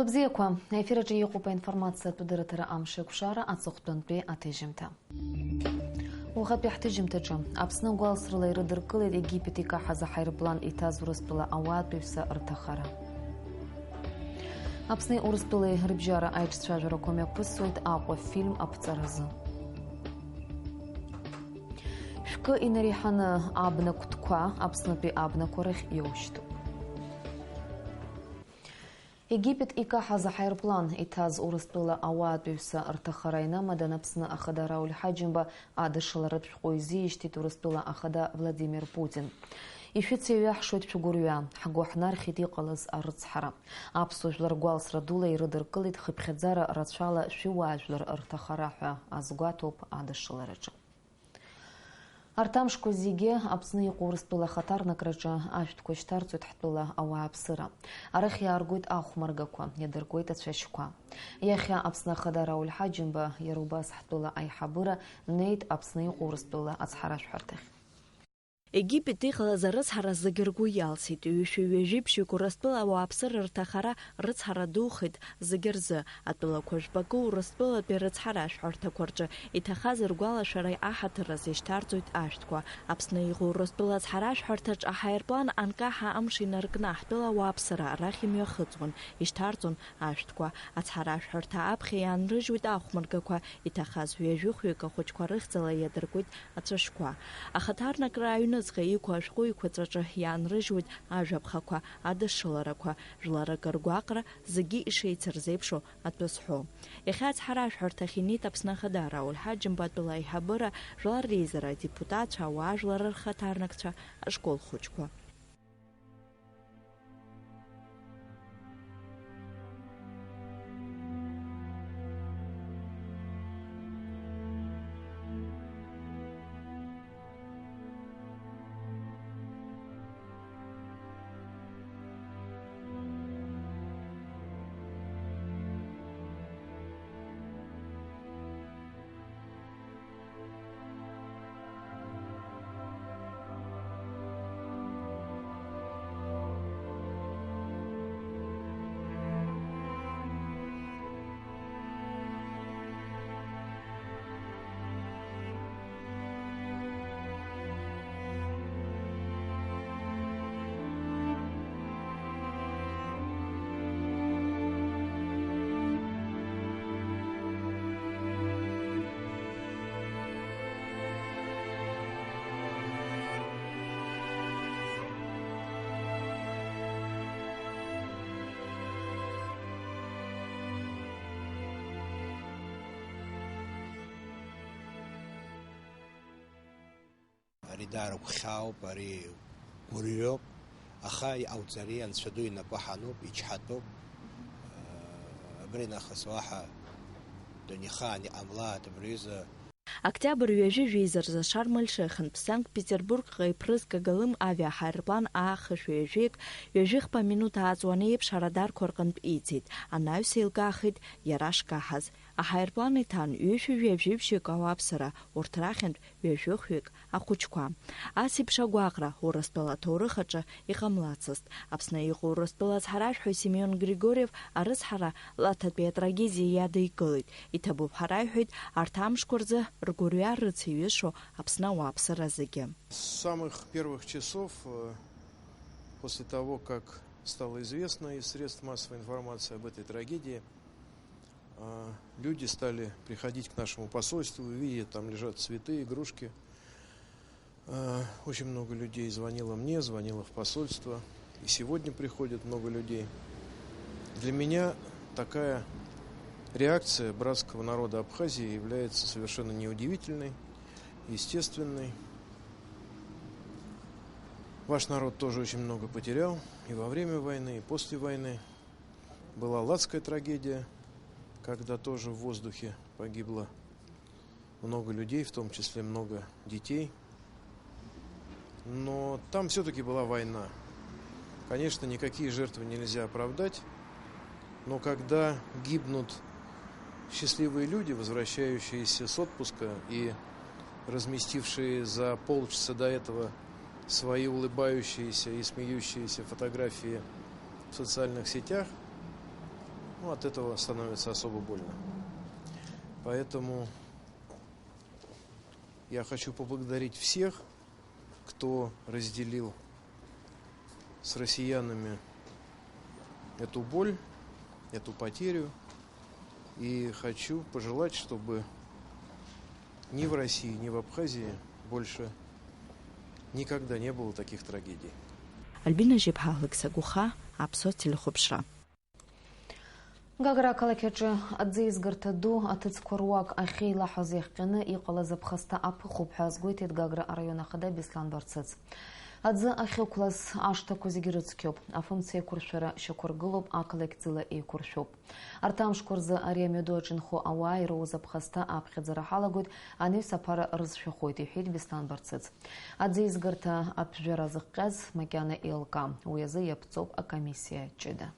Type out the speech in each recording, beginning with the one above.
Алабзияква, эфираджи юқупа информация тудыратара амши кушара ацуқтунпи атежимта. Уғатпи атежимтаджа, Апсны гуалсрыла ирыдыркылы Египет икахаза хайрплан итаз урыспыла ауатпивса ыртахара. Апсны урыспылы рыбжара айчсражара комяк пысует аква фильм апцаразы. Шкы инариханы абна кутква, Апсныпи абна корых йошту. Египет икахаза хайрплан итаз урыспыла ауатпивса ыртахарайна мадан Апсны ахада Рауль Хаджимба адышыларат шқойзи иштит урыспыла ахада Владимир Путин. Ишвиция шует фигурюя, хагуахнар хити қалыз арыцхара. Апсужлар гуалсрадула и рыдыркылит хипхедзара рацшала швиуажлар ыртахарахва азгуатоп адышыларача. Артамшко зиге Апсны иқурыспыла хатарнакрача аштко штарцует хтула ауа апсыра. Арахия аргуит ахмаргаква, ядыргуит ацвешква. Яхия Апсны хада Рауль Хаджимба ярубас хтула айхабыра нейт Апсны иқурыспыла ацхарашвартых. Египет иҟалаз арыцҳара зегьы ргәы иалсит, ҩышәи-ҩажәи урыстәыла ауааԥсыра рҭахара рыцҳара духит зегьы рзы, атәылақәа жәпакы урыстәылатәи рыцҳара ашәҳәарҭақәа рҿы иҭахаз ргәалашәара аҳаҭыраз ишьҭарҵоит ашәҭқәа. Аԥсны иҟоу урыстәыла ацҳара ашәҳәарҭаҿ аҳаирплан анкаҳа амш инаркны ҳтәыла ауааԥсыра арахь имҩахыҵуан, ишьҭарҵон ашәҭқәа. Ацҳара ашәҳәарҭа аԥхьа иаанрыжьуеит ахәмаргақәа, иҭахаз ҩажәи-хәҩык ахәыҷқәа рыхьӡала иадыркуеит ацәашьқәа. Ахаҭарнакра аҩны Иқәа ашәҟәы еиқәаҵәаҿы иаанрыжьуеит ажәаԥхақәа, адышшыларақәа, жәларак ргәаҟра зегьы ишеицырзеиԥшу атәысҳәо. Иахьа ацҳара ашәҳәарҭахь инеит Аԥсны ахада Рауль Ҳаџьымба атәыла аиҳабыра, жәлар реизара адепутатцәа, ауаажәлар рхаҭарнакцәа, ашкол хәыҷқәа. Аридар ухауб, ари гурьоп, аха ауцари анцәаду инапы ҳануп, ичҳатәуп. Абри нахыс уаҳа дунеихаан иҟамлаат абри азы. Октябрь ҩажәи-жәеиза Шарм-эль-Шейхынтә Санкт-Петербургҟа иԥрыз Гагалым авиаҳаирплан аахышә-ҩажәик ҩажәихԥа минуҭ ааҵуаны еиԥш арадарқәа рҟынтә иҵит. Анаҩс еилкаахит иара шкаҳаз. Аҳаирплан иҭан ҩышәи-ҩажәибжьык ауааԥсыра, урҭ рахьынтә ҩажәи-хәҩык ахәыҷқәа. Ас еиԥш агәаҟра Урыстәыла аҭоурых аҿы иҟамлацызт. Аԥсны иҟоу Урыстәыла ацҳара ашәҳәаҩ Семион Григорьев арыцҳара лаҭатәи атрагедиа иадикылеит. Иҭабуп ҳара иҳәеит арҭ амшқәа рзы ргәырҩа рыцеиҩышо Аԥсны ауааԥсыра зегьы. С самых первых часов, после того, как стало известно из средств массовой информации об этой трагедии, люди стали приходить к нашему посольству, видя, там лежат цветы, игрушки. Очень много людей звонило мне, звонило в посольство. И сегодня приходит много людей. Для меня такая реакция братского народа Абхазии является совершенно неудивительной, естественной. Ваш народ тоже очень много потерял и во время войны, и после войны. Была Латская трагедия, когда тоже в воздухе погибло много людей, в том числе много детей. Но там все-таки была война. Конечно, никакие жертвы нельзя оправдать, но когда гибнут счастливые люди, возвращающиеся с отпуска и разместившие за полчаса до этого свои улыбающиеся и смеющиеся фотографии в социальных сетях, ну, от этого становится особо больно. Поэтому я хочу поблагодарить всех, кто разделил с россиянами эту боль, эту потерю. И хочу пожелать, чтобы ни в России, ни в Абхазии больше никогда не было таких трагедий. Альбина Жибха, Алекса Гуха, Апсо телехопшра. Гагра калакеджи адзизгарта ду атыцкоруак ахейла хазехканы иқала запхаста апхуб хазгуйтет Гагра района хада Беслан Барцец. Адзы ахилкулас ашта козигирыцкёп, афунция куршера шакургылоп акалекцила и куршоп. Артам шкурзы ариамедочин хо ауай роза пхаста апхедзара халагуд, аны сапара рызшахойт и хиль Беслан Барцец. Адзы изгарта апжера зыкказ макяна илка, уязы япцоп а комиссия чеда.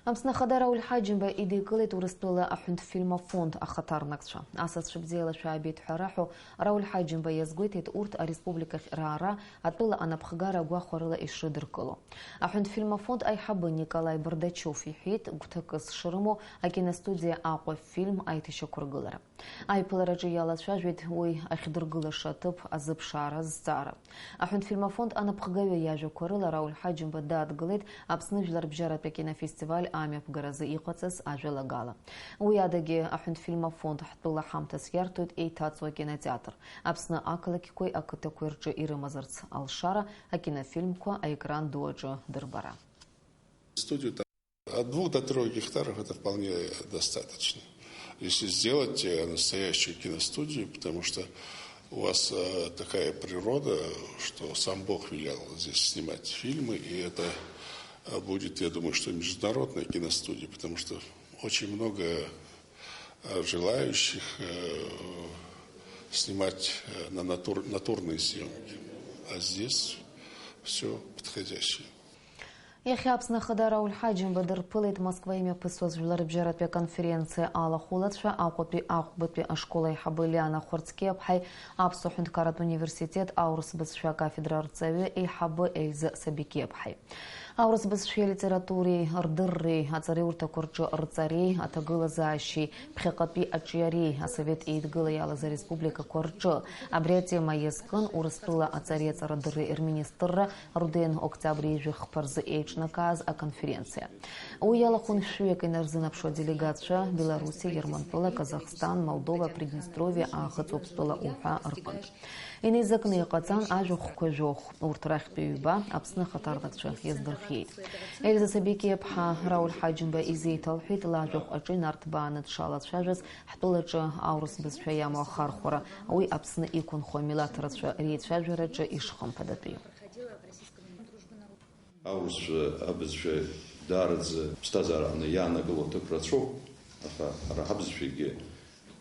Амсна хадара ульхаджимба идикылет урыстыла ахунд фильма фонд ахатарнакша. Асас шибзела шабит хараху рауль хаджимба язгуйтет урт а республиках рара атыла анапхагара гуахорыла ишидыркыло. Ахунд фильма фонд айхабы Николай Бардачев ихит гутакыс шырыму а киностудия аква фильм айтыша кургылара. Айпылараджи ялашажвет уй ахидыргыла шатып азыбшара зцара. Ахунд фильма фонд анапхагаве яжу курыла рауль хаджимба дадгылет абсныжлар бжарат кинофестиваль Амя Пгаразы Иқацас Ажела Гала. Уядаги ахунд фильма фонд хатбыла хамтас яртует и тацуа кинотеатр. Апсна акалаки кой акатакуэрджи Ирымазарц Алшара, а кинофильм ко а экран дуаджо Дырбара. Студию от 2 до 3 гектаров это вполне достаточно. Если сделать настоящую киностудию, потому что у вас такая природа, что сам Бог велел здесь снимать фильмы, и это будет, я думаю, что международная киностудия, потому что очень много желающих снимать на натурные съемки. А здесь все подходящее. Яхиапсна хадара ульхаджим бадыр пылит Москва имя пысоз жларбжарат пе конференция ала хулатша акопи ахбыпи ашколай хабыляна хорцке абхай абсухунд карат университет аурс бысша кафедра арцеве и хабы эльза сабики абхай. Аурс бысшей литературе ардырры, ацари уртакурчу арцари, атагыла защи, пхекапи ачьяри, а совет идгыла яла за республика корчу. Обрятие маескан урыстыла ацарец ардырры эрминистра, руден октябре жих парзы эйч наказ а конференция. Уяла хун швек и нарзынапшо делегация Беларуси, Ерманпыла, Казахстан, Молдова, Приднестровье, а хацопстыла Уфа, Арпан. Ины закны кацан ажух кожух, уртрах пиюба, абсна хатардакча ездырхейт. Эльза сабики епха рауль хаджимба изи талхит лажух ачи нартбанет шалат шажес, хтулача аурс бисшая махархора, уй абсна икон хомилатрача рейд шажерача ишхом падапи. Аурс абзше дарз стазарана яна глота працов, аха рахабзшиге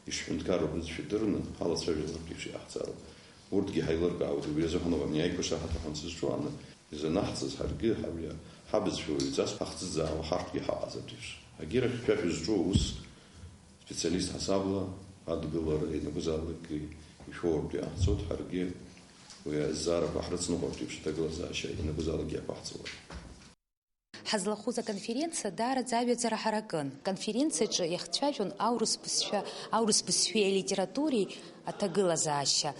ишхунткаро бзшидырна, халат шажеракиши ахцал. Урдги хайлар гауд везохнова няйкоша хатахонсыз жуана из нахцыз харги хавля хабз шуйцас хахцза харки хазатиш агира фяфиз жуус специалист хасабла адгылар эйнагузалык и шорби ахцот харги уя зара бахрацну хортиш таглазаша эйнагузалык я пахцова Хазлахуза конференция дара завязара харакан. Конференция же яхчажун аурус бусфе литературе атагылазаша.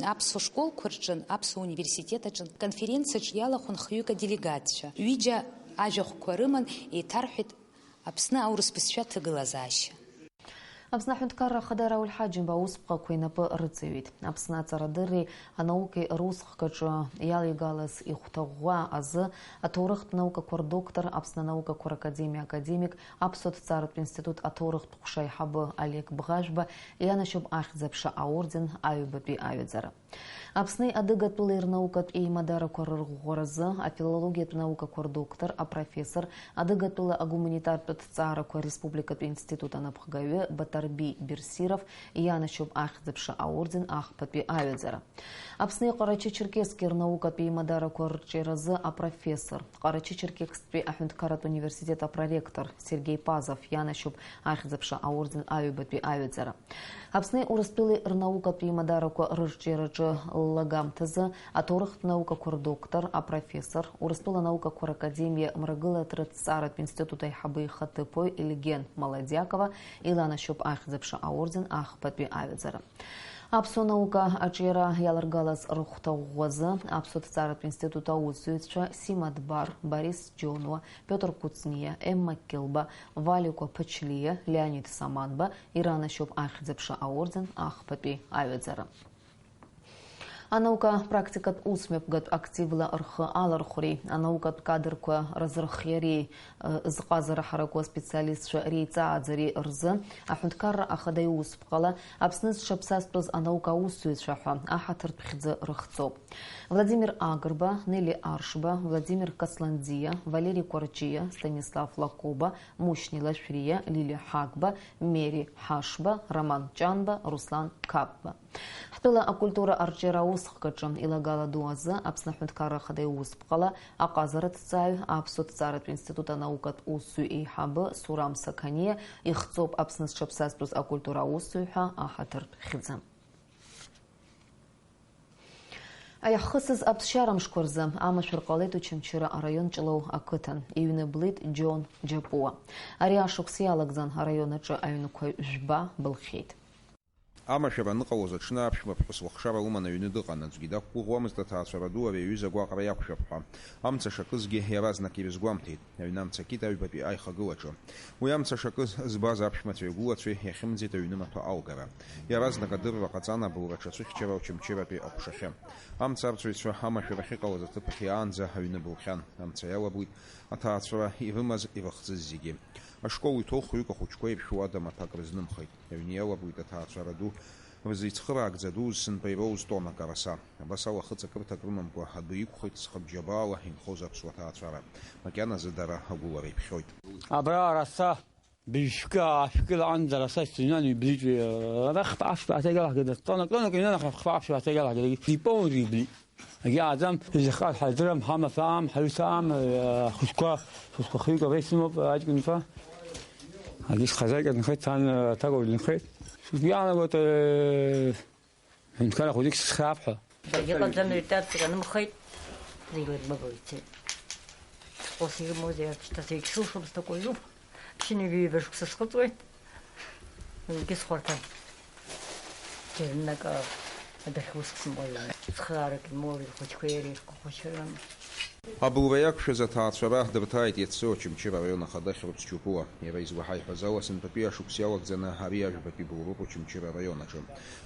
Апсо школ курчен, апсо университета чен конференция чьяла хон хьюка делегация. Видя ажох курыман и тархит апсна аурус бусфе атагылазаша. Апсна хунткара хадара ульхаджим бауспка куйнапы рыцевит. Апсна царадырри науки русх качу яли галас и хутагуа азы аторыхт наука кор доктор, апсна наука кор академик, апсот царат институт аторыхт пхушай хабы Олег Бгажба, яна шуб ахзапша аорден аюбапи аюдзара. Апсны адыгатулыр наука и мадара кор горазы, а филология наука кор доктор, а профессор, адыгатула а гуманитар цара кор республика института на Пхагаве, Батарби Берсиров, яна шуб ахзапша аорден ахпапи аюдзара. Апсны Карачи-Черкесский наука и мадара кор черазы, а профессор, Карачи-Черкесский ахундкарат университета проректор Сергей Пазов, яна шуб ахзапша аорден аюбапи аюдзара. Апсны урастулы наука и мадара кор черачы аҿы ллагамҭазы аҭоурыхтә наукақәа рдоктор, апрофессор, Урыстәыла наукақәа ракадемиа мрагылаҭратә институт аиҳабы ихаҭыԥои Елген Маладиакова иланашьоуп ахьӡ-аԥша аорден ахԥатәи аҩаӡара. Аԥсуа наука аҿиара иаларгалаз рыхәҭа ӷәӷәазы Аԥсуа ҭҵааратә институт аусзуҩцәа Сима Дбар, Борис Џьонуа, Пиотр Куцниа, Емма Килба, Валикәа Ԥачлиа, Леонид Саманба иранашьоуп ахьӡ-аԥша аорден ахԥатәи аҩаӡара. Анаука практикатә усмҩаԥгатә активла рхы алархәреи, анаукатә кадрқәа разырхиареи зҟазара ҳаракуа специалистцәа реиҵааӡареи рзы аҳәынҭқарра ахада иусԥҟала Аԥсны зҽаԥсастәыз анаука аусзуҩцәа ҳәа аҳаҭыртә хьӡы рыхҵоуп. Владимир Агрба, Нели Аршба, Владимир Касландзиа, Валерий Кварчиа, Станислав Лакоба, Мушнила Шәрия, Лилия Ҳагба, Мери Ҳашба, Роман Ҷанба, Руслан Капба. Ҳтәыла акультура арҿиара аусхкаҿы илагала ду азы Аԥсны аҳәынҭқарра ахада иусԥҟала аҟазараҭҵааҩ, Аԥсуа ҭҵааратә институт анаукатә усзуҩ еиҳабы Сурам Сақаниа ихҵоуп Аԥсны зҽаԥсастәыз акультура аусзуҩ ҳәа аҳаҭыртә хьӡы. Аиахысыз аԥсшьарамшқәа рзы амашәыр ҟалеит Очамчыра араион Ҷлоу ақыҭан, иҩныблит Џьон Џьапуа. Ари ашықәс иалагӡан араион аҿы аҩнқәа жәба былхьеит. Амашәара аныҟалоз аҽны аԥшәма ԥҳәыс лыхшара лыманы аҩны дыҟан, аӡәгьы дақәгәыӷуамызт аҭаацәара ду ари аҩыза гәаҟра иақәшәап ҳәа. Амца шакызгьы иаразнак ирызгәамҭеит, аҩны амцакит аҩбатәи аихагылаҿы. Уи амца шакыз збаз аԥшәмацәеи агәылацәеи иахьымӡеит аҩны маҭәа алгара. Иаразнак адырра ҟаҵан абылра ҽацәыхьчара Очамчыратәи аҟәшахьы. Амца арҵәаҩцәа амашәара ахьыҟалаз аҭыԥахь иаанӡа аҩны былхьан. Амца иалаблит аҭаацәара ирымаз ирыхӡыз зегьы. Ашкол иҭоухыҩык ахәыҷқәа иршәуада маҭәак рызнымхеит. Аҩны иалаблит аҭаацәара ду рзы ицхыраагӡа дуз сынпаироуз тонна караса. Абас ала хыҵакырҭак рымамкәа адәы иқәхеит зхыбжьабаала инхоз аԥсуа ҭаацәара. Макьаназы дара агәылара иԥхьоит. Абра араса бишәкы аашәкы лаҟанӡа араса сыҩнан иблит рахп аԥшәма аҭагалахгада тоннак ҩнанахаԥшәма аԥшәма аҭагалахгада дипоуз иблит. Агьааӡам изахар ҳаӡрам ҳамафаам ҳаҩсаам хәыҷқәа хҩык абеисымоуп аҷкәынцәа. Агьыс хазаикат нхеит сан ҭагоу нхеит. Иаанагоит ҳәынҭқарра хәыҷык схаап ҳәа. Иҟаӡам ҩ-тацәара нымхеит, зегьы ирбабоит. Сҟос ирымоу зегьы егьсылшом с такой зуб. Ԥшьынҩажәи ҩба шықәса схыҵуеит. Егьгьы схәарҭам. Џьарнак адәахь уск сымбоит. Цхыраарак имоуит рхәыҷқәа ирхәыҷқәа. Абылра иақәшәаз аҭаацәара дырҭааит иацы Очамчыра араион ахада Хьрыԥс Џьопуа. Иара излаҳаиҳәаз ала сынтәатәи ашықәс иалагӡаны ари ажәбатәи былроуп Очамчыра араион аҿы.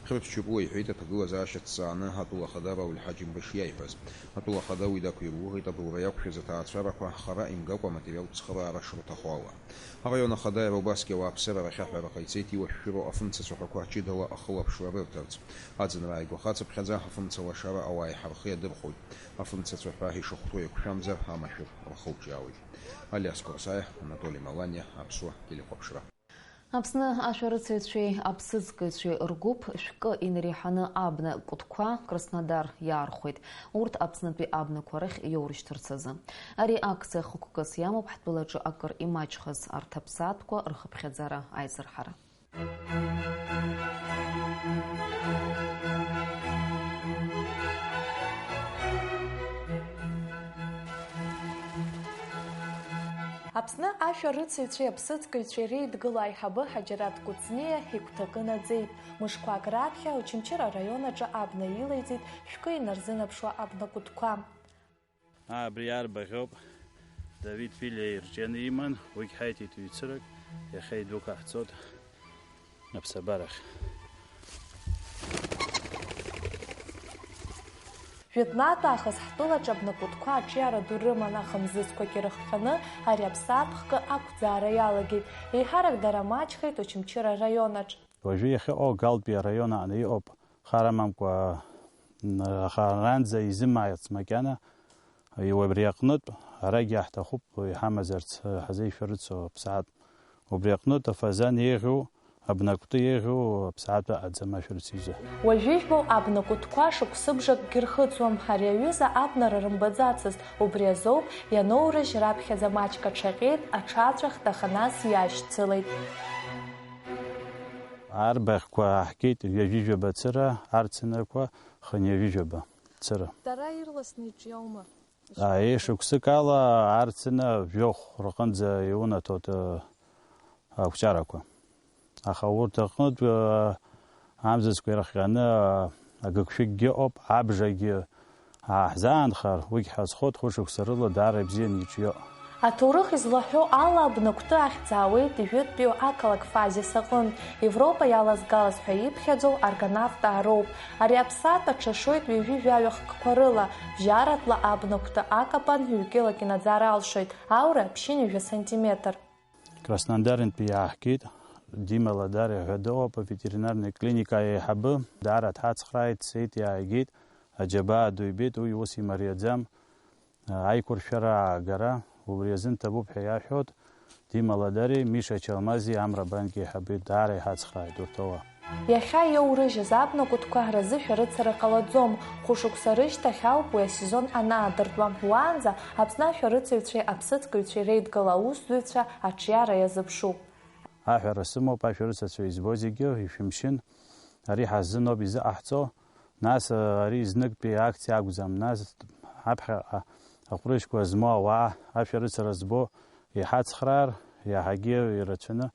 Хьрыԥс Џьопуа иҳәеит аҭагылазаашьа ҭҵааны атәыла ахада Рауль Ҳаџьымба шиаиҳәаз. Атәыла ахада уи дақәиргәыӷит абылра иақәшәаз аҭаацәарақәа хара имгакәа материалтә цхыраара шырҭаху ала. Араион ахада иара убасгьы ауааԥсыра рахьаҳәара ҟаиҵеит иуашәшәыроу афымцацәақәақәа ҷыдала ахылаԥшра рырҭарц. Аӡынра ааигәахаҵыԥхьаӡа афымцалашара ауаа иҳархы иадырхәоит. Афымцацәа ҳәа ишахәҭоу еиқәшәамзар амашәыр рхылҿиаауеит. Алиас Курсаиа, Анатолий Маланиа, Аԥсуа телехәаԥшра. Аԥсны ашәарыцаҩцәеи аԥсыӡкаҩцәеи ргәыԥ шәкы инареиҳаны абна кәытқәа Краснодар иаархәеит. Урҭ Аԥснытәи абнақәа рахь иоурышьҭырц азы. Ари акциа хықәкыс иамоуп ҳтәылаҿы акыр имаҷхаз арҭ аԥсаатәқәа рхыԥхьаӡара аизырҳара. Аԥсны ашәарыцаҩцәеи аԥсыӡкаҩцәеи реидгыла аиҳабы Ҳаџьараҭ Куцниа игәҭакы наӡеит. Мышқәак раԥхьа Очамчыра араион аҿы абна илаиҵеит шәкы инарзынарԥшуа абнакәытқәа. Абри арбаӷьоуп Давид Пилиа ирҿианы иман, уигь ҳаиҭеит ҩ-цырак, иахьа идәықәаҳҵоит аԥсабарахь. Жәытәнатәаахыс ҳтәылаҿы абнакәытқәа аҿиара ду рыман, аха мзызқәак ирыхҟьаны ари аԥсаатәхкы ақәӡаара иалагеит. Еиҳарак дара маҷхеит Очамчыра араионаҿ. Уажәы иахьыҟоу Галтәи араион аҟны иҟоуп. Хара амамкәа аранӡа изымааирц макьана убри аҟнытә арагьы ҳҭахуп иҳамазарц ҳазеишәарыцо аԥсаатә. Убри аҟнытә афазан еиӷьу абнакәты еиӷьу аԥсаатә аҟаӡам ашәарыцаҩзы. Уажәы ижәбоу абнакәытқәа шықәсыбжакгьы рхыҵуам. Ари аҩыза абнара рымбаӡацызт. Убри азоуп ианоурыжь раԥхьаӡа маҷк аҽаҟьеит, аҽаҵәахт, аха нас иаашьцылеит. арбахқәа ҳкит ҩажәижәаба цыра, арцынақәа хынҩажәижәаба цыра. Дара ирласны иҿиаума? Шықәсык ала арцына жәохә рҟынӡа иунаҭоит ақәҿарақәа. Аха урҭ аҟнытә амзазқәа ирыхҟьаны агыгшәыггьы ыҟоуп, абжагьы ҳзаанхар, уигь ҳазхоит хәышықәса рыла даара ибзианы иҿиоуп. Аҭоурых излаҳәо ала абнакәты ахьӡаауеит ижәытәтәиу ақалақь Фазис аҟынтә. Европа иалазгалаз ҳәа иԥхьаӡоу аргонавтаа роуп. Ари аԥсаатә аҽашоит ҩажәи-жәаҩа-хкқәа рыла. Бжьаратәла абнакәты акапан ҩ-килок инаӡар алшоит, аура ԥшьынҩажәа сантиметр. Краснодарнтәи иааҳгеит, Дима Ладариа ҳәа дыҟоуп, аветеринарный клиника аиҳабы, даара дҳацхрааит, дцеит, иааигеит, аџьабаа ду ибеит, уи ус имариаӡам, аиқәыршәара аагара, убри азын ҭабуп ҳәа иаҳәоит. Дима Ладариеи, Миша Чалмазии Амра банк аиҳабы даара иҳацхрааит урҭ ауаа. Иахьа иаурыжьыз абнакәытқәа ҳразышәа рыцара ҟалаӡом. Хәышықәса рышьҭахь ауп уи асезон анаадыртуа. Уаанӡа Аԥсны ашәарыцаҩцәеи аԥсыӡкаҩцәеи реидгыла аусзуҩцәа аҿиара иазыԥшуп. Аҳәара сымоуп, ашәарыцацәа избо зегьы, ишәымшьын, ари ҳазыноуп изыҟаҳҵо, нас ари зныктәи акциа акәӡам, нас аԥхьаҟа аҟәрышьқәа змоу ауаа ашәарыцара збо иҳацхраар, иаҳагьы ирацәаны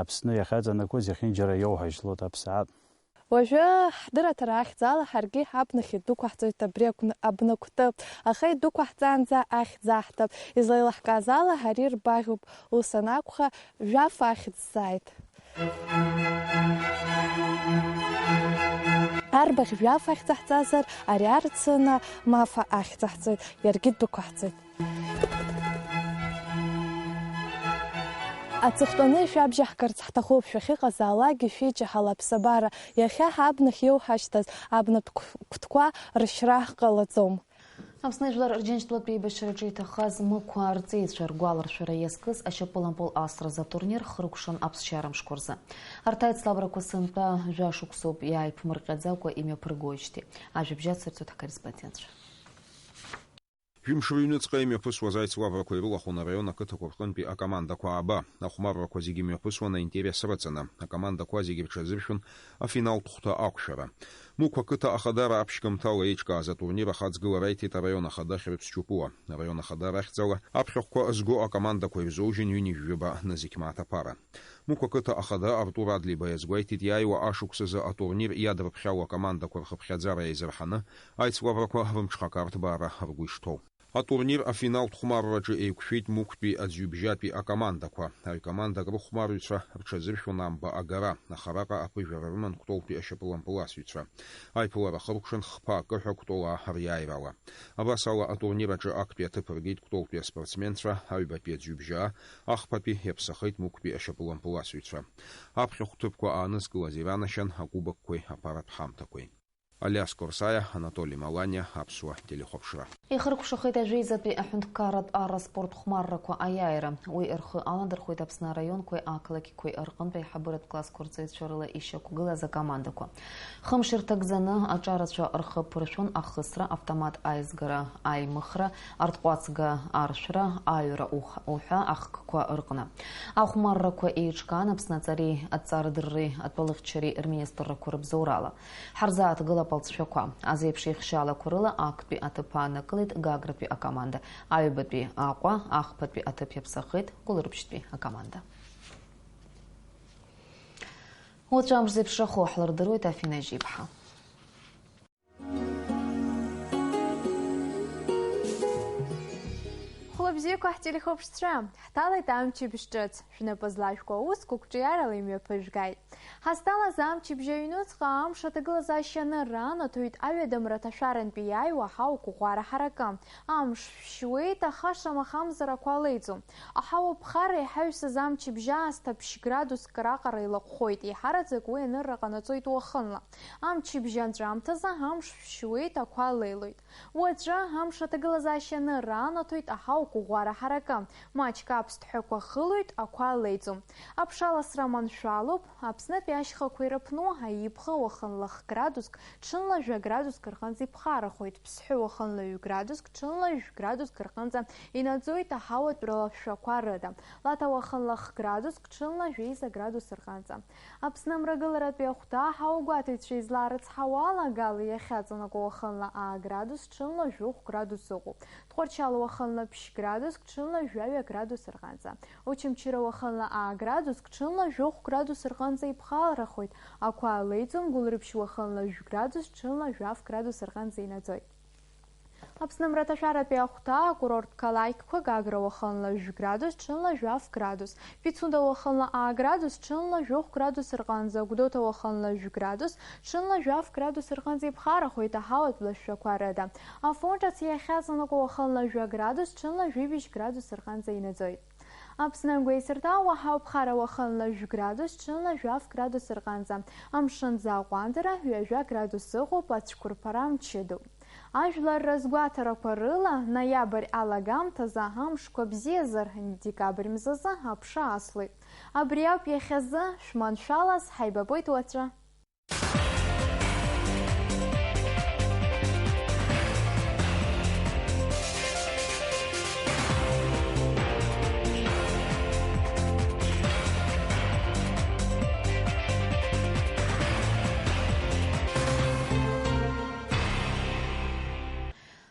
Аԥсны иахьаҵанакуаз иахьынџьара иоуҳажьлоит аԥсаатә. Уажәы ҳдырраҭара ахьӡала ҳаргьы ҳабнахь идәықәаҳҵоит абри абнакәты. Аха идәықәаҳҵаанӡа ахьӡ аҳҭап. Излеилаҳкааз ала ари рбаӷьуп. Ус анакәха, жәаф ахьӡ зааит. Арбаӷь жәаф ахьӡаҳҵазар, ари арцына мафа ахьӡаҳҵоит, иаргьы дәықәаҳҵоит. Аҵыхәтәаны ишәабжьаҳгарц ҳҭахуп, шәахьыҟазаалакгьы шәеиҷаҳала аԥсабара. Иахьа ҳабнахь иоуҳашьҭаз абнатә кәтқәа рышьра ҟалаӡом. Аԥсны Жәлар Рџьынџьтәылатә еибашьраҿы иҭахаз мықәаа арҵеицәа ргәаларшәара иазкыз ашьапылампыл асразы атурнир хыркәшан аԥсшьара мшқәа рзы. Арҭ аицлабрақәа сынтәа жәашықәсоуп иааиԥмырҟьаӡакәа имҩаԥыргоижьҭеи. Ажәабжьацырҵоит ҳкорреспондентцәа. Жәымш рыҩныҵҟа имҩаԥысуаз аицлабрақәа ирылахәын араион ақыҭақәа рҟынтәи акомандақәа ааба. Ахәмаррақәа зегьы имҩаԥысуан аинтерес рыҵаны. Акомандақәа зегьы рҽазыршәын афиналтә хәҭа ақәшәара. Мықә ақыҭа ахадара аԥшьгамҭала еиҿкааз атурнир ахаҵгылара иҭеит араион ахада Хьрыц Чупуа. Араион ахада рахьӡала аԥхьахәқәа зго акомандақәа ирзоужьын ҩынҩажәаба Назикмаҭ Аԥара. Мықә ақыҭа ахада Артур Адлиба иазгәеиҭеит иааиуа ашықәсазы атурнир иадырԥхьало акомандақәа рхыԥхьаӡара еизырҳаны аицлабрақәа рымҽхак арҭбаара ргәы ишҭоу. Атурнир афиналтә хәмарраҿы еиқәшәеит мықәтәи аӡҩыбжьатәи акомандақәа. Аҩкомандак рыхәмарыҩцәа рҽазыршәон амба агара. Аха араҟа аԥыжәара рыман Кәтолтәи ашьапылампыласыҩцәа. Аиԥылара хыркәшан хԥа акыҳәа Кәтолаа риааирала. Абас ала атурнир аҿы актәи аҭыԥ ргеит Кәтолтәи аспортсменцәа, аҩбатәи аӡҩыбжьаа, ахԥатәи иаԥсахеит мықәтәи ашьапылампыласыҩцәа. Аԥхьахә ҭыԥқәа аанызкылаз иранашьан акубокқәеи апаратә ҳамҭақәеи. Алиас Корсаиа, Анатолий Маланиа, Аԥсуа телехәаԥшра. Ихыркәшахеит ажәеизатәи аҳәынҭқарратә араспорт хәмаррақәа аиааира. Уи рхы аладырхәеит Аԥсны араионқәеи ақалақьқәеи рҟынтәи аиҳабыратә классқәа рҵаҩцәа рыла ишьақәгылаз акомандақәа. Хымш ирҭагӡаны аҿарацәа рхы ԥыршәон ахысра, автомат аизгара, аимыхра, артҟәацга аршәра, аҩра уҳәа ахкқәа рҟны. Ахәмаррақәа еиҿкаан Аԥсны аҵареи аҭҵаарадырреи атәалыхьчареи рминистррақәа рыбзоурала. Ҳарзааҭгыла аԥалҵшәақәа. Азеиԥш еихшьаалақәа рыла актәи аҭыԥ аанакылеит Гагратәи акоманда. Аҩбатәи Аҟәа, ахԥатәи аҭыԥ иаԥсахеит Кәлырбшьтәи акоманда. Уаҵәы амш зеиԥшрахо ҳлырдыруеит Афина Жьиԥҳа. Хәлабзиақәа ҳтелехәаԥшцәа, ҳҭалеит амчыбжь ҿыц. Шәнапы злажәкуа аусқәа гәҿиарала имҩаԥыжәгааит. Ҳазҭалаз амчыбжь аҩнуҵҟа амш аҭагылазаашьа анаранаҭоит аҩадамра аҭашәарантәи иааиуа аҳауа ӷәӷәара ҳаракы. Амш шәшьуеит, аха шамахамзарақәа алеиӡом. Аҳауа ԥхара иҳаҩсыз амчыбжь аасҭа ԥшь-градуск раҟара илаҟәхоит. Иҳараӡак уи анырра ҟанаҵоит уахынла. Амчыбжь анҵәамҭазы амш шәшьуеит, ақәа алеилоит. Уаҵәы амш аҭагылазаашьа анаранаҭоит аҳауа гуара харака. Мачка абстхеква хылует, аква лейцу. Апшала сраман шалуп, апсна пяшха куирапну, аипха ваханлах градус, чынла 2 градус карханзи пхарахует, псху ваханла градус, чынла 2 градус карханза, инадзует ахауат бралавшаква рыда. Лата ваханлах градус, чынла 2 градус арханза. Апснам рыгаларат пяхта, хаугуатит шизларец хауала галы яхязана ваханла а градус, чынла 2 градус согу. Тхорчала ваханла 5 градус, чынла 2 градус арханза. Очимчира ваханла а градус, чынла 2 градус арханза и пхарахует, аква лейцум гулрипш ваханла 2 градус, чынла 2 градус арханза инадзой. Апснам раташара пяхта, курорт Калайква гагра ваханла 2 градус, чынла 2 градус. Пицунда ваханла а градус, чынла 2 градус арханза, гудота ваханла 2 градус, чынла 2 градус арханза и пхарахует, ахауат блашаква рада. Афончац яхязана ваханла 2 градус, чынла 2 градус арханза инадзой. Апснам гуэсерта вахау пхара ваханла 2 градус, чынла 2 градус арханза. Амшанза гуандера 2 градус сыгу пацкурпарам чеду. Ажлар разгуатара парыла, ноябрь алагам таза амшква бзезар, декабрь мзаза апша аслы. Абриап яхяза шманшалас хайбабойт уатра.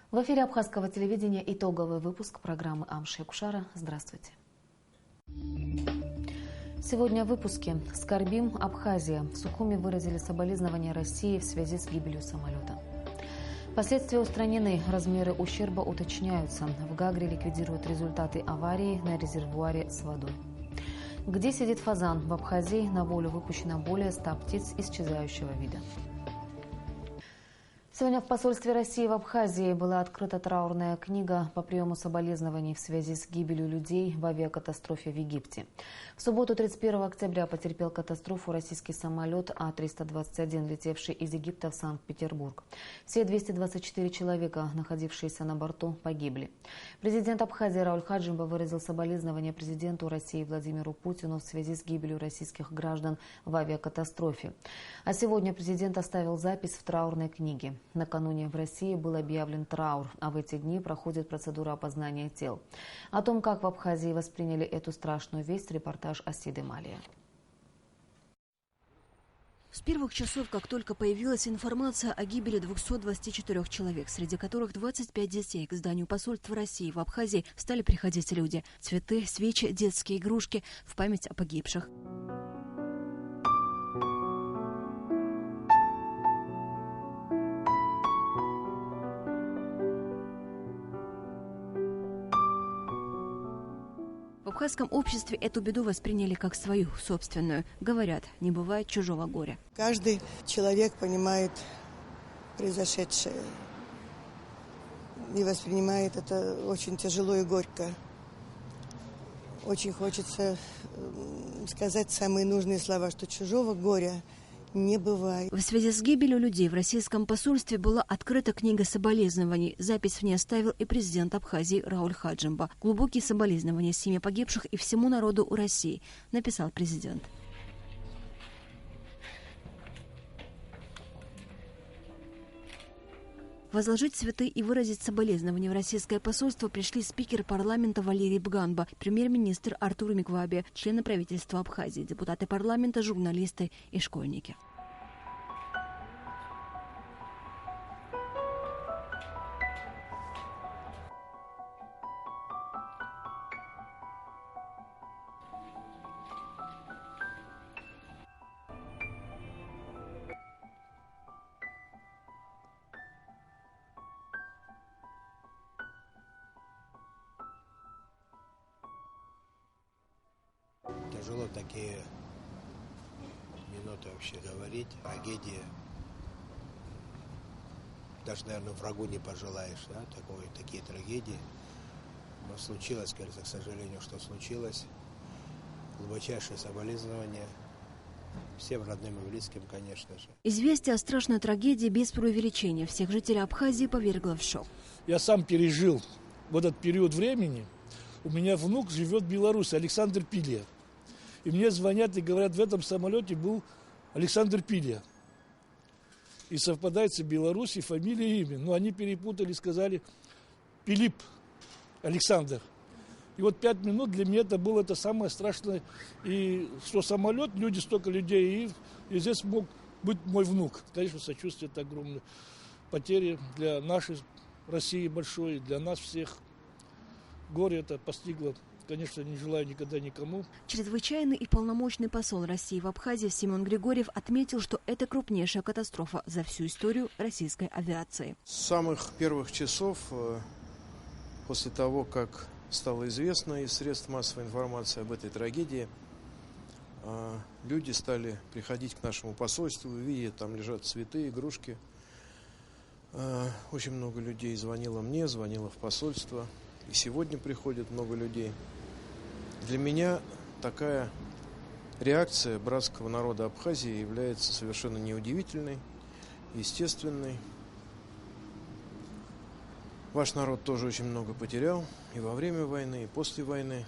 В эфире Абхазского телевидения итоговый выпуск программы «Амши Кушара». Здравствуйте. Сегодня в выпуске «Скорбим, Абхазия». В Сухуми выразили соболезнования России в связи с гибелью самолета. Последствия устранены, размеры ущерба уточняются. В Гагре ликвидируют результаты аварии на резервуаре с водой. Где сидит фазан? В Абхазии на волю выпущено более 100 птиц исчезающего вида. Сегодня в посольстве России в Абхазии была открыта траурная книга по приему соболезнований в связи с гибелью людей в авиакатастрофе в Египте. В субботу 31 октября потерпел катастрофу российский самолет А-321, летевший из Египта в Санкт-Петербург. Все 224 человека, находившиеся на борту, погибли. Президент Абхазии Рауль Хаджимба выразил соболезнования президенту России Владимиру Путину в связи с гибелью российских граждан в авиакатастрофе. А сегодня президент оставил запись в траурной книге. Накануне в России был объявлен траур, а в эти дни проходит процедура опознания тел. О том, как в Абхазии восприняли эту страшную весть, репортаж Асиды Малия. С первых часов, как только появилась информация о гибели 224 человек, среди которых 25 детей, к зданию посольства России в Абхазии стали приходить люди. Цветы, свечи, детские игрушки в память о погибших. В абхазском обществе эту беду восприняли как свою, собственную. Говорят, не бывает чужого горя. Каждый человек понимает произошедшее и воспринимает это очень тяжело и горько. Очень хочется сказать самые нужные слова, что чужого горя не бывает. В связи с гибелью людей в российском посольстве была открыта книга соболезнований. Запись в ней оставил и президент Абхазии Рауль Хаджимба. Глубокие соболезнования семье погибших и всему народу России, написал президент. Возложить цветы и выразить соболезнования в российское посольство пришли спикер парламента Валерий Бганба, премьер-министр Артур Микваби, члены правительства Абхазии, депутаты парламента, журналисты и школьники. Тяжело такие минуты вообще говорить. Трагедия. Даже, наверное, врагу не пожелаешь, да, такие трагедии. Но случилось, кажется, к сожалению, что случилось. Глубочайшее соболезнование всем родным и близким, конечно же. Известие о страшной трагедии без преувеличения всех жителей Абхазии повергло в шок. Я сам пережил в этот период времени У меня внук живет в Беларуси, Александр Пилья. И мне звонят и говорят, в этом самолете был Александр Пилья. И совпадается Беларусь, и фамилия, и имя. Но они перепутали, сказали Пилип Александр. И вот 5 минут для меня это было это самое страшное. И что самолет, люди, столько людей, и здесь мог быть мой внук. Конечно, сочувствие это огромное. Потери для нашей России большой, для нас всех. Горе это постигло. Конечно, не желаю никогда никому. Чрезвычайный и полномочный посол России в Абхазии Семен Григорьев отметил, что это крупнейшая катастрофа за всю историю российской авиации. С самых первых часов, после того, как стало известно из средств массовой информации об этой трагедии, люди стали приходить к нашему посольству, видя, там лежат цветы, игрушки. Очень много людей звонило мне, звонило в посольство. И сегодня приходит много людей. Для меня такая реакция братского народа Абхазии является совершенно неудивительной, естественной. Ваш народ тоже очень много потерял и во время войны, и после войны.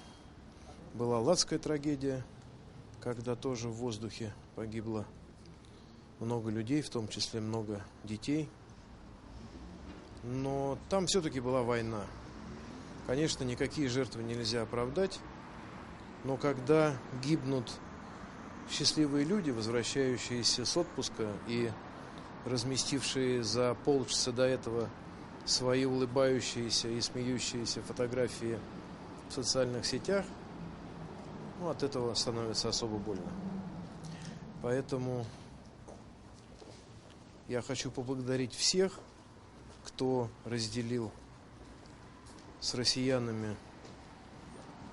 Была Ладская трагедия, когда тоже в воздухе погибло много людей, в том числе много детей. Но там все-таки была война. Конечно, никакие жертвы нельзя оправдать, но когда гибнут счастливые люди, возвращающиеся с отпуска и разместившие за полчаса до этого свои улыбающиеся и смеющиеся фотографии в социальных сетях, от этого становится особо больно. Поэтому я хочу поблагодарить всех, кто разделил с россиянами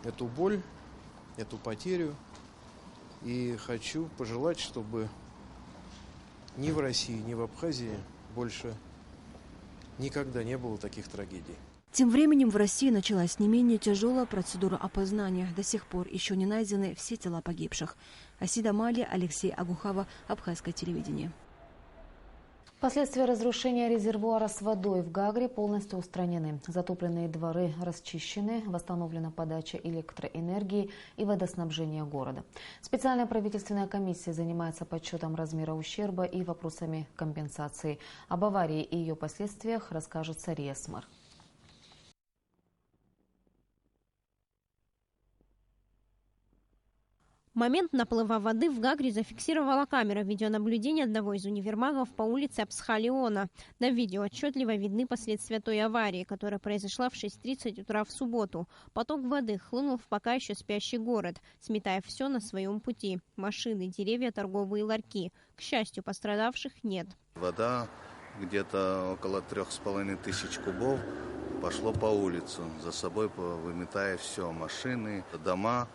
эту боль, эту потерю. И хочу пожелать, чтобы ни в России, ни в Абхазии больше никогда не было таких трагедий. Тем временем в России началась не менее тяжелая процедура опознания. До сих пор еще не найдены все тела погибших. Асида Мали, Алексей Агухава, Абхазское телевидение. Последствия разрушения резервуара с водой в Гагре полностью устранены. Затопленные дворы расчищены, восстановлена подача электроэнергии и водоснабжение города. Специальная правительственная комиссия занимается подсчетом размера ущерба и вопросами компенсации. Об аварии и ее последствиях расскажет Сария Смар. Момент наплыва воды в Гагре зафиксировала камера видеонаблюдения одного из универмагов по улице Абсхалиона. На видео отчетливо видны последствия той аварии, которая произошла в 6:30 утра в субботу. Поток воды хлынул в пока еще спящий город, сметая все на своем пути. Машины, деревья, торговые ларьки. К счастью, пострадавших нет. Вода где-то около 3500 кубов пошло по улицу, за собой выметая все, машины, дома.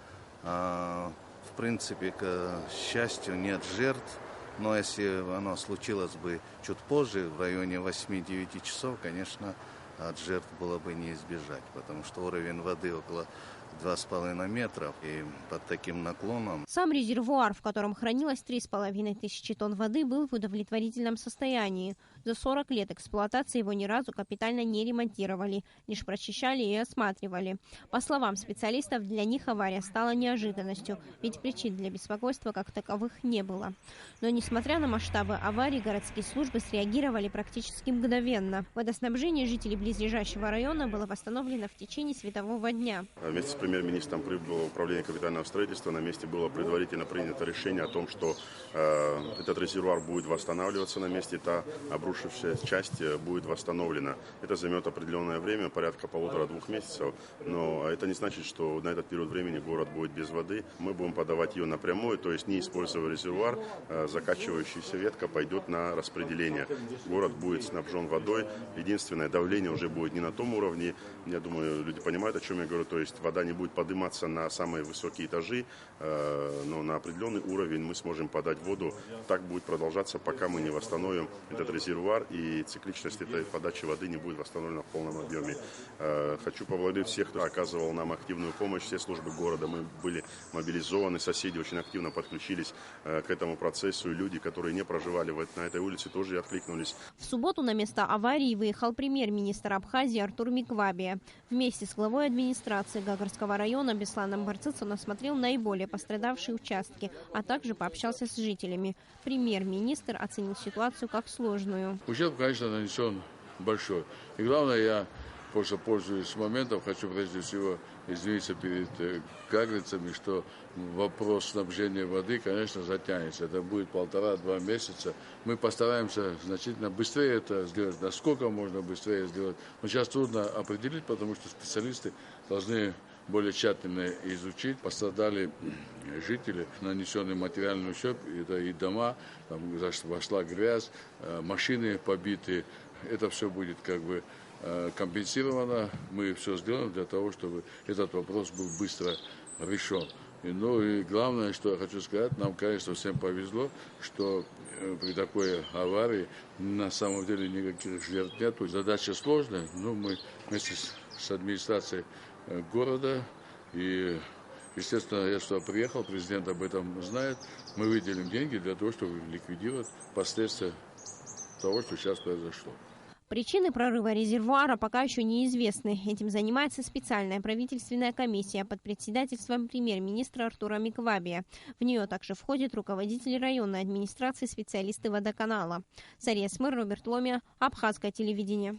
В принципе, к счастью, нет жертв, но если оно случилось бы чуть позже, в районе 8-9 часов, конечно, от жертв было бы не избежать, потому что уровень воды около 2,5 метра и под таким наклоном. Сам резервуар, в котором хранилось 3500 тонн воды, был в удовлетворительном состоянии. За 40 лет эксплуатации его ни разу капитально не ремонтировали, лишь прочищали и осматривали. По словам специалистов, для них авария стала неожиданностью, ведь причин для беспокойства как таковых не было. Но несмотря на масштабы аварии, городские службы среагировали практически мгновенно. Водоснабжение жителей близлежащего района было восстановлено в течение светового дня. Вместе с премьер-министром прибыло управление капитального строительства. На месте было предварительно принято решение о том, что этот резервуар будет восстанавливаться на месте, та обрушившаяся часть будет восстановлена. Это займет определенное время, порядка 1,5-2 месяцев, но это не значит, что на этот период времени город будет без воды. Мы будем подавать ее напрямую, то есть не используя резервуар, закачивающаяся ветка пойдет на распределение. Город будет снабжен водой. Единственное, давление уже будет не на том уровне. Я думаю, люди понимают, о чем я говорю. То есть вода не будет подниматься на самые высокие этажи, но на определенный уровень мы сможем подать воду. Так будет продолжаться, пока мы не восстановим этот резервуар. резервуар, и цикличность этой подачи воды не будет восстановлена в полном объеме. Хочу поблагодарить всех, кто оказывал нам активную помощь, все службы города. Мы были мобилизованы, соседи очень активно подключились к этому процессу, и люди, которые не проживали на этой улице, тоже откликнулись. В субботу на место аварии выехал премьер-министр Абхазии Артур Миквабия. Вместе с главой администрации Гагарского района Бесланом Барцицын осмотрел наиболее пострадавшие участки, а также пообщался с жителями. Премьер-министр оценил ситуацию как сложную. Ущерб, конечно, нанесен большой. И главное, я просто пользуюсь моментом, хочу прежде всего извиниться перед гагрицами, что вопрос снабжения воды, конечно, затянется. Это будет 1,5-2 месяца. Мы постараемся значительно быстрее это сделать, насколько можно быстрее сделать. Но сейчас трудно определить, потому что специалисты должны более тщательно изучить. Пострадали жители, нанесенный материальный ущерб, это и дома, там вошла грязь, машины побиты. Это все будет как бы компенсировано. Мы все сделаем для того, чтобы этот вопрос был быстро решен. Ну и главное, что я хочу сказать, нам, конечно, всем повезло, что при такой аварии на самом деле никаких жертв нету. Задача сложная, но мы вместе с администрацией города и, естественно, я сюда приехал, президент об этом знает, мы выделим деньги для того, чтобы ликвидировать последствия того, что сейчас произошло. Причины прорыва резервуара пока еще неизвестны. Этим занимается специальная правительственная комиссия под председательством премьер-министра Артура Миквабия. В нее также входят руководители районной администрации, специалисты водоканала. Сария Смыр, Роберт Ломия, Абхазское телевидение.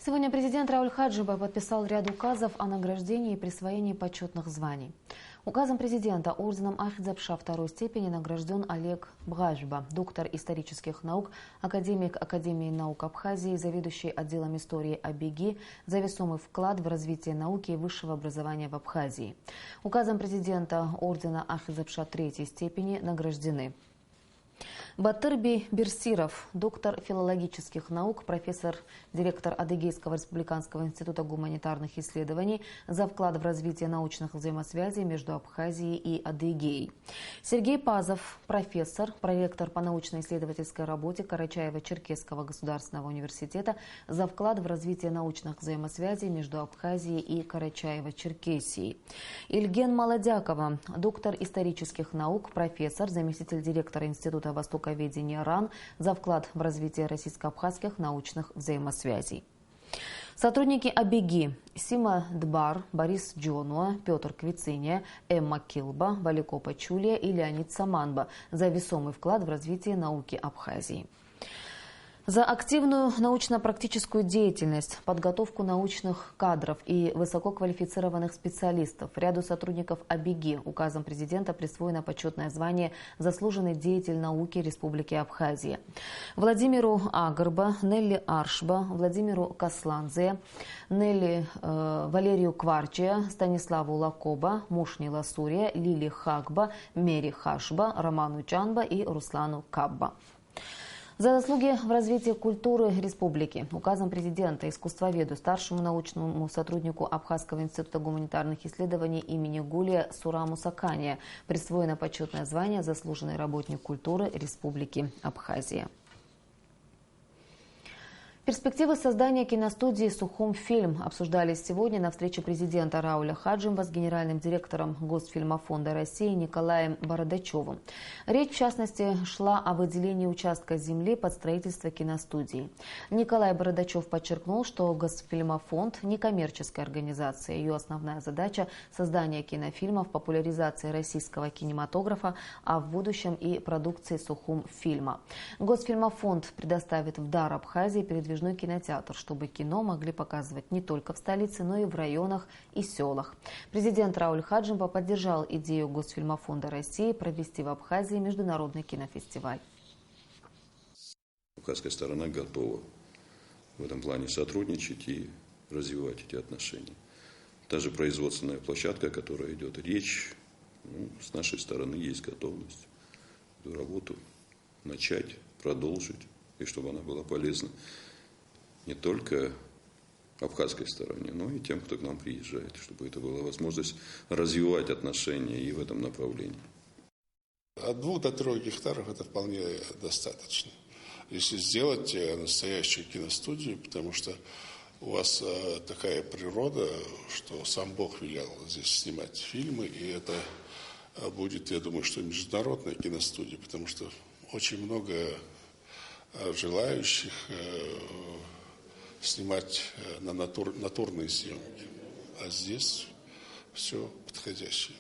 Сегодня президент Рауль Хаджиба подписал ряд указов о награждении и присвоении почетных званий. Указом президента орденом Ахидзапша второй степени награжден Олег Бгажба, доктор исторических наук, академик Академии наук Абхазии, заведующий отделом истории АБЕГИ, за весомый вклад в развитие науки и высшего образования в Абхазии. Указом президента ордена Ахидзапша третьей степени награждены Батырби Берсиров, доктор филологических наук, профессор, директор Адыгейского республиканского института гуманитарных исследований, за вклад в развитие научных взаимосвязей между Абхазией и Адыгеей. Сергей Пазов, профессор, проректор по научно-исследовательской работе Карачаево-Черкесского государственного университета, за вклад в развитие научных взаимосвязей между Абхазией и Карачаево-Черкесией. Ильген Молодякова, доктор исторических наук, профессор, заместитель директора Института востоковедения РАН, за вклад в развитие российско-абхазских научных взаимосвязей. Сотрудники АБЕГИ Сима Дбар, Борис Джонуа, Петр Квициния, Эмма Килба, Валико Пачулия и Леонид Саманба за весомый вклад в развитие науки Абхазии. За активную научно-практическую деятельность, подготовку научных кадров и высококвалифицированных специалистов ряду сотрудников АБЕГИ указом президента присвоено почетное звание «Заслуженный деятель науки Республики Абхазия». Владимиру Агарба, Нелли Аршба, Владимиру Касланзе, Валерию Кварчия, Станиславу Лакоба, Мушни Ласурия, Лили Хакба, Мери Хашба, Роману Чанба и Руслану Кабба. За заслуги в развитии культуры республики указом президента искусствоведу, старшему научному сотруднику Абхазского института гуманитарных исследований имени Гулия Сураму Сакания присвоено почетное звание «Заслуженный работник культуры Республики Абхазия». Перспективы создания киностудии «Сухумфильм» обсуждались сегодня на встрече президента Рауля Хаджимба с генеральным директором Госфильмофонда России Николаем Бородачевым. Речь, в частности, шла о выделении участка земли под строительство киностудии. Николай Бородачев подчеркнул, что Госфильмофонд – некоммерческая организация. Ее основная задача – создание кинофильмов, популяризация российского кинематографа, а в будущем и продукции «Сухумфильма». Госфильмофонд предоставит в дар Абхазии передвижной кинотеатр, чтобы кино могли показывать не только в столице, но и в районах и селах. Президент Рауль Хаджимба поддержал идею Госфильмофонда России провести в Абхазии международный кинофестиваль. Абхазская сторона готова в этом плане сотрудничать и развивать эти отношения. Та же производственная площадка, о которой идет речь, с нашей стороны есть готовность эту работу начать, продолжить, и чтобы она была полезна не только абхазской стороне, но и тем, кто к нам приезжает, чтобы это была возможность развивать отношения и в этом направлении. От 2 до 3 гектаров это вполне достаточно. если сделать настоящую киностудию, потому что у вас такая природа, что сам Бог велел здесь снимать фильмы, и это будет, я думаю, что международная киностудия, потому что очень много желающих снимать на натурные съемки. А здесь все подходящее.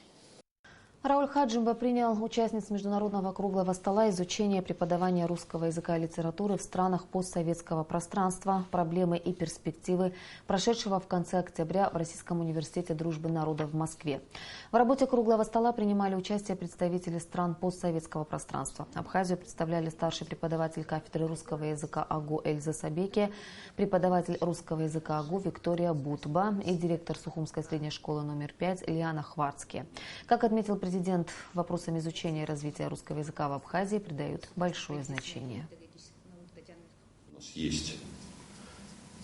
Рауль Хаджимба принял участниц международного круглого стола изучения преподавания русского языка и литературы в странах постсоветского пространства, проблемы и перспективы, прошедшего в конце октября в Российском университете дружбы народов в Москве. В работе круглого стола принимали участие представители стран постсоветского пространства. Абхазию представляли старший преподаватель кафедры русского языка АГУ Эльза Сабеки, преподаватель русского языка АГУ Виктория Бутба и директор Сухумской средней школы номер 5 Лиана Хварцкие. Как отметил президент, вопросам изучения и развития русского языка в Абхазии придают большое значение. У нас есть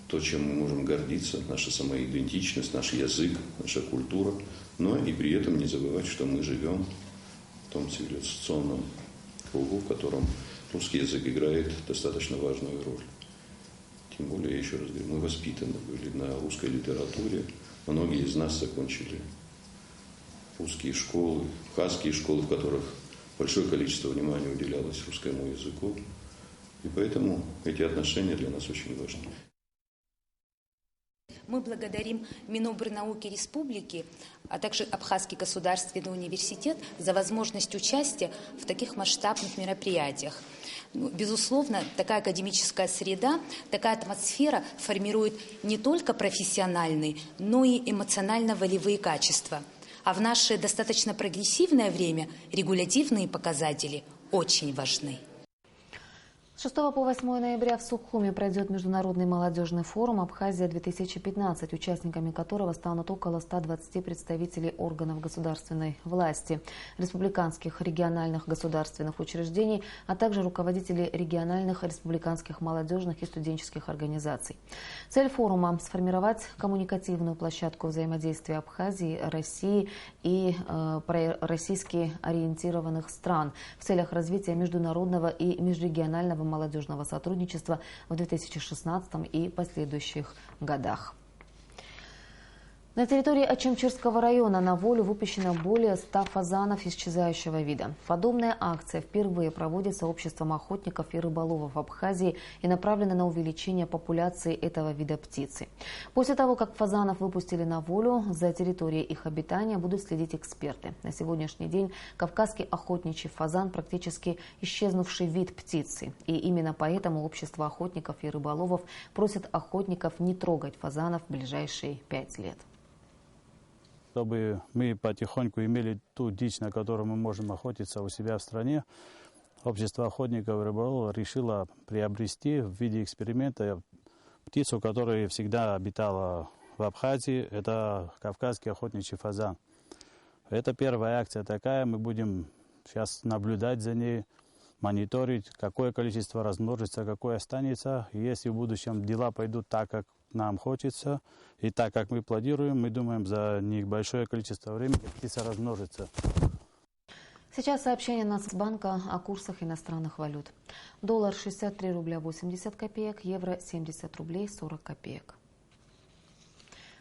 то, чем мы можем гордиться, наша самоидентичность, наш язык, наша культура, но и при этом не забывать, что мы живем в том цивилизационном кругу, в котором русский язык играет достаточно важную роль. Тем более, я еще раз говорю, мы воспитаны были на русской литературе, многие из нас закончили русские школы, абхазские школы, в которых большое количество внимания уделялось русскому языку. И поэтому эти отношения для нас очень важны. Мы благодарим Минобрнауки Республики, а также Абхазский государственный университет за возможность участия в таких масштабных мероприятиях. Безусловно, такая академическая среда, такая атмосфера формирует не только профессиональные, но и эмоционально-волевые качества. А в наше достаточно прогрессивное время регулятивные показатели очень важны. С 6 по 8 ноября в Сухуме пройдет Международный молодежный форум «Абхазия-2015», участниками которого станут около 120 представителей органов государственной власти, республиканских, региональных государственных учреждений, а также руководители региональных, республиканских молодежных и студенческих организаций. Цель форума – сформировать коммуникативную площадку взаимодействия Абхазии, России и пророссийски ориентированных стран в целях развития международного и межрегионального молодежного сотрудничества в 2016 и последующих годах. На территории Очимчирского района на волю выпущено более 100 фазанов исчезающего вида. Подобная акция впервые проводится обществом охотников и рыболовов Абхазии и направлена на увеличение популяции этого вида птицы. После того, как фазанов выпустили на волю, за территорией их обитания будут следить эксперты. На сегодняшний день кавказский охотничий фазан практически исчезнувший вид птицы. И именно поэтому общество охотников и рыболовов просит охотников не трогать фазанов в ближайшие 5 лет. Чтобы мы потихоньку имели ту дичь, на которую мы можем охотиться у себя в стране, общество охотников и рыболовов решило приобрести в виде эксперимента птицу, которая всегда обитала в Абхазии. Это кавказский охотничий фазан. Это первая акция такая. Мы будем сейчас наблюдать за ней, мониторить, какое количество размножится, какое останется. И если в будущем дела пойдут так, как нам хочется, и так, как мы планируем, мы думаем, за небольшое количество времени птица размножится. Сейчас сообщение Нацбанка о курсах иностранных валют. Доллар 63 рубля 80 копеек, евро 70 рублей 40 копеек.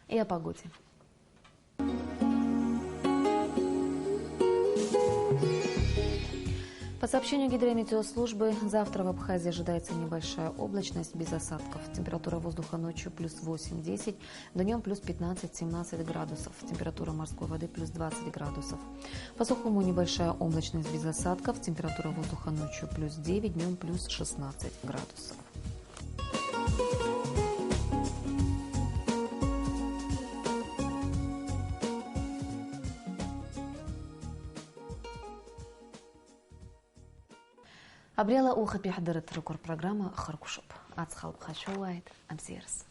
И о погоде. По сообщению гидрометеослужбы, завтра в Абхазии ожидается небольшая облачность без осадков. Температура воздуха ночью плюс 8-10, днем плюс 15-17 градусов. Температура морской воды плюс 20 градусов. По Сухуму небольшая облачность без осадков. Температура воздуха ночью плюс 9, днем плюс 16 градусов. Абрела Ухапи Хадарат рекорд программа Харкушоп. Ацхалб Хачулайт Амзирс.